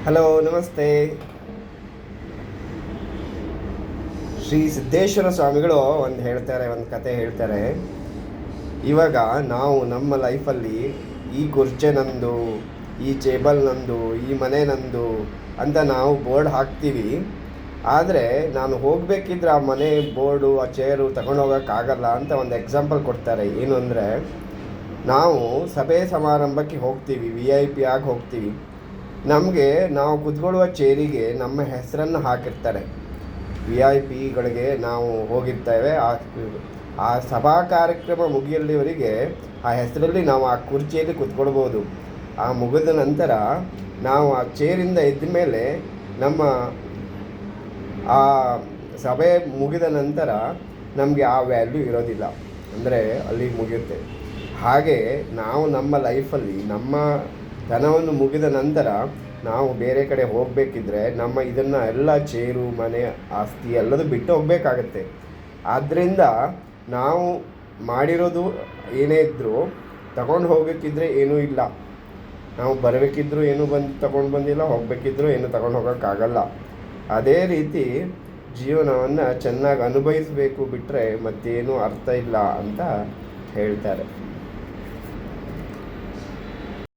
Hello, ನಮಸ್ತೆ. ಶ್ರೀ ಸಿದ್ದೇಶ್ವರ ಸ್ವಾಮಿಗಳು ಒಂದು ಕತೆ ಹೇಳ್ತಾರೆ. ಇವಾಗ ನಾವು ನಮ್ಮ ಲೈಫಲ್ಲಿ ಈ ಕುರ್ಚೆ ನಂದು, ಈ ಟೇಬಲ್ ನಂದು, ಈ ಮನೆ ನಂದು ಅಂತ ನಾವು ಬೋರ್ಡ್ ಹಾಕ್ತೀವಿ. ಆದರೆ ನಾನು ಹೋಗಬೇಕಿದ್ರೆ ಆ ಮನೆ ಬೋರ್ಡು, ಆ ಚೇರು ತಗೊಂಡು ಹೋಗೋಕ್ಕಾಗಲ್ಲ ಅಂತ ಒಂದು ಎಕ್ಸಾಂಪಲ್ ಕೊಡ್ತಾರೆ. ಏನು ಅಂದರೆ, ನಾವು ಸಭೆ ಸಮಾರಂಭಕ್ಕೆ ಹೋಗ್ತೀವಿ, VIP ಆಗಿ ಹೋಗ್ತೀವಿ. ನಾವು ಕುತ್ಕೊಳ್ಳುವ ಚೇರಿಗೆ ನಮ್ಮ ಹೆಸರನ್ನು ಹಾಕಿರ್ತಾರೆ. VIP ನಾವು ಹೋಗಿರ್ತೇವೆ. ಆ ಸಭಾ ಕಾರ್ಯಕ್ರಮ ಮುಗಿಯಲ್ಲಿವರೆಗೆ ಆ ಹೆಸರಲ್ಲಿ ನಾವು ಆ ಕುರ್ಚಿಯಲ್ಲಿ ಕುತ್ಕೊಳ್ಬೋದು. ಆ ಮುಗಿದ ನಂತರ ನಾವು ಆ ಚೇರಿಂದ ಎದ್ದ ಮೇಲೆ ನಮ್ಮ ಆ ಸಭೆ ಮುಗಿದ ನಂತರ ನಮಗೆ ಆ ವ್ಯಾಲ್ಯೂ ಇರೋದಿಲ್ಲ, ಅಂದರೆ ಅಲ್ಲಿಗೆ ಮುಗಿಯುತ್ತೆ. ಹಾಗೆ ನಾವು ನಮ್ಮ ಲೈಫಲ್ಲಿ ನಮ್ಮ ಧನವನ್ನು ಮುಗಿದ ನಂತರ ನಾವು ಬೇರೆ ಕಡೆ ಹೋಗಬೇಕಿದ್ರೆ ಇದನ್ನು ಎಲ್ಲ ಚೇರು, ಮನೆ, ಆಸ್ತಿ ಎಲ್ಲದೂ ಬಿಟ್ಟು ಹೋಗಬೇಕಾಗತ್ತೆ. ಆದ್ದರಿಂದ ನಾವು ಮಾಡಿರೋದು ಏನೇ ಇದ್ದರೂ ತಗೊಂಡು ಹೋಗಬೇಕಿದ್ರೆ ಏನೂ ಇಲ್ಲ. ನಾವು ಬರಬೇಕಿದ್ರೂ ಏನೂ ತಗೊಂಡು ಬಂದಿಲ್ಲ, ಹೋಗಬೇಕಿದ್ರೂ ಏನು ತಗೊಂಡು ಹೋಗೋಕ್ಕಾಗಲ್ಲ. ಅದೇ ರೀತಿ ಜೀವನವನ್ನು ಚೆನ್ನಾಗಿ ಅನುಭವಿಸಬೇಕು, ಬಿಟ್ಟರೆ ಮತ್ತೇನೂ ಅರ್ಥ ಇಲ್ಲ ಅಂತ ಹೇಳ್ತಾರೆ.